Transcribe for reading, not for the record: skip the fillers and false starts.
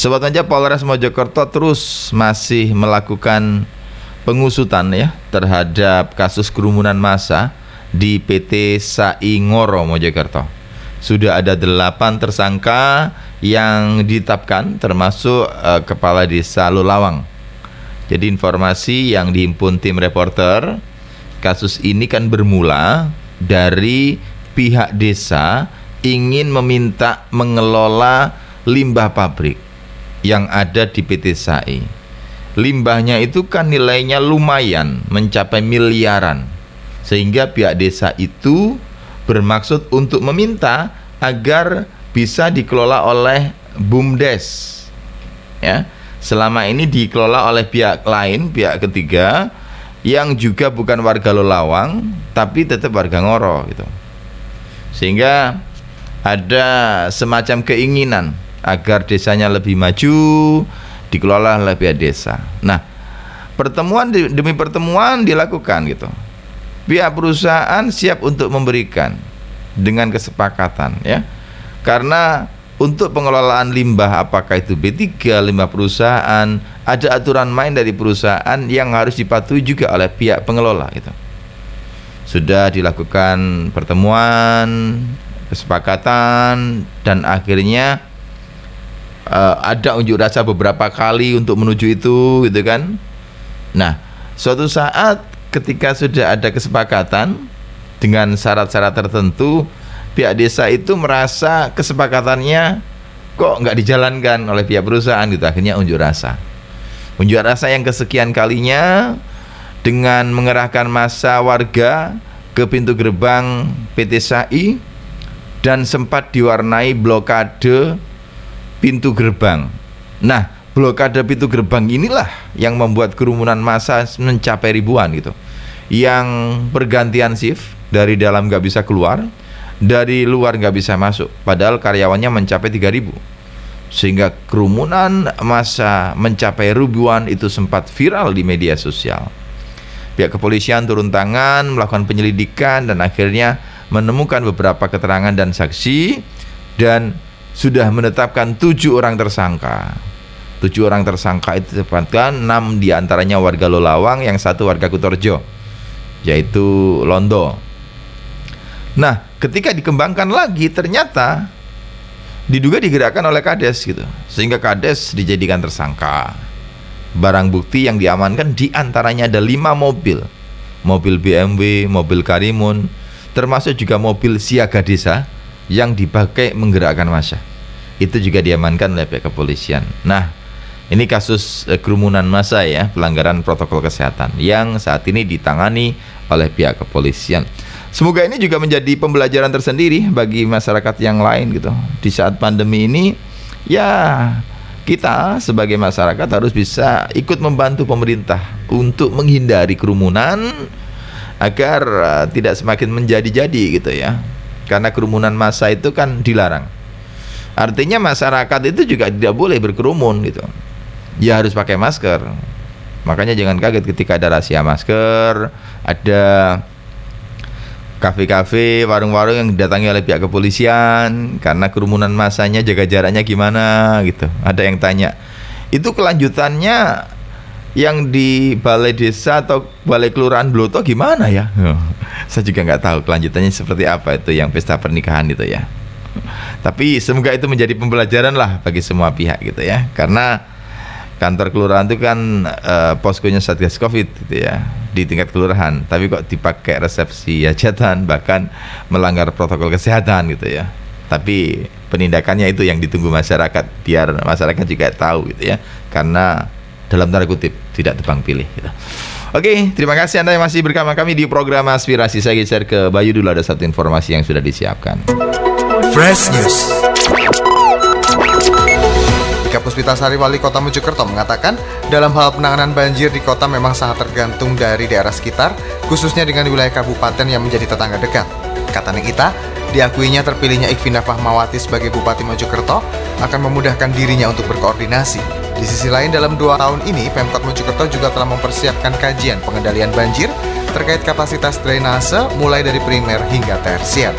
Sobat Manja, Polres Mojokerto terus masih melakukan pengusutan ya terhadap kasus kerumunan massa di PT SAI Ngoro Mojokerto. Sudah ada 8 tersangka yang ditetapkan, termasuk Kepala Desa Lulawang. Jadi informasi yang dihimpun tim reporter, kasus ini kan bermula dari pihak desa ingin meminta mengelola limbah pabrik yang ada di PT SAI. Limbahnya itu kan nilainya lumayan, mencapai miliaran. Sehingga pihak desa itu bermaksud untuk meminta agar bisa dikelola oleh BUMDes. Ya. Selama ini dikelola oleh pihak lain, pihak ketiga yang juga bukan warga Lulawang tapi tetap warga Ngoro gitu. Sehingga ada semacam keinginan agar desanya lebih maju dikelola oleh pihak desa. Nah, pertemuan demi pertemuan dilakukan gitu. Pihak perusahaan siap untuk memberikan dengan kesepakatan ya. Karena untuk pengelolaan limbah, apakah itu B3, limbah perusahaan, ada aturan main dari perusahaan yang harus dipatuhi juga oleh pihak pengelola gitu. Sudah dilakukan pertemuan, kesepakatan, dan akhirnya ada unjuk rasa beberapa kali untuk menuju itu gitu kan. Nah, suatu saat ketika sudah ada kesepakatan dengan syarat-syarat tertentu, pihak desa itu merasa kesepakatannya kok nggak dijalankan oleh pihak perusahaan gitu. Akhirnya unjuk rasa yang kesekian kalinya dengan mengerahkan massa warga ke pintu gerbang PT SAI dan sempat diwarnai blokade pintu gerbang. Nah, blokade pintu gerbang inilah yang membuat kerumunan massa mencapai ribuan gitu, yang bergantian shift, dari dalam nggak bisa keluar, dari luar nggak bisa masuk, padahal karyawannya mencapai 3.000. Sehingga kerumunan massa mencapai ribuan itu sempat viral di media sosial. Pihak kepolisian turun tangan melakukan penyelidikan dan akhirnya menemukan beberapa keterangan dan saksi dan sudah menetapkan 7 orang tersangka. 7 orang tersangka itu ditetapkan, 6 diantaranya warga Lulawang, yang 1 warga Kutorjo, yaitu Londo. Nah, ketika dikembangkan lagi ternyata diduga digerakkan oleh Kades gitu, sehingga Kades dijadikan tersangka. Barang bukti yang diamankan diantaranya ada 5 mobil BMW, mobil Karimun, termasuk juga mobil siaga desa yang dipakai menggerakkan massa. Itu juga diamankan oleh pihak kepolisian. Nah, ini kasus kerumunan massa ya, pelanggaran protokol kesehatan yang saat ini ditangani oleh pihak kepolisian. Semoga ini juga menjadi pembelajaran tersendiri bagi masyarakat yang lain gitu. Di saat pandemi ini ya, kita sebagai masyarakat harus bisa ikut membantu pemerintah untuk menghindari kerumunan agar tidak semakin menjadi-jadi gitu ya. Karena kerumunan massa itu kan dilarang. Artinya masyarakat itu juga tidak boleh berkerumun gitu. Ya harus pakai masker. Makanya jangan kaget ketika ada razia masker, ada kafe-kafe, warung-warung yang didatangi oleh pihak kepolisian karena kerumunan massanya, jaga jaraknya gimana gitu. Ada yang tanya, itu kelanjutannya yang di balai desa atau balai kelurahan Bloto gimana ya? Saya juga nggak tahu kelanjutannya seperti apa itu yang pesta pernikahan itu ya. Tapi semoga itu menjadi pembelajaran lah bagi semua pihak gitu ya. Karena kantor kelurahan itu kan poskonya Satgas Covid gitu ya, di tingkat kelurahan, tapi kok dipakai resepsi hajatan, bahkan melanggar protokol kesehatan gitu ya. Tapi penindakannya itu yang ditunggu masyarakat, biar masyarakat juga tahu gitu ya, karena dalam tanda kutip tidak tebang pilih gitu. Oke, terima kasih Anda yang masih bersama kami di program Aspirasi. Saya geser ke Bayu dulu, ada satu informasi yang sudah disiapkan. Fresh News. Puspitasari, Wali Kota Mojokerto, mengatakan dalam hal penanganan banjir di kota memang sangat tergantung dari daerah sekitar, khususnya dengan wilayah kabupaten yang menjadi tetangga dekat. Kata Nikita, diakuinya terpilihnya Ikvinda Fahmawati sebagai Bupati Mojokerto akan memudahkan dirinya untuk berkoordinasi. Di sisi lain, dalam 2 tahun ini, Pemkot Mojokerto juga telah mempersiapkan kajian pengendalian banjir terkait kapasitas drainase mulai dari primer hingga tersier.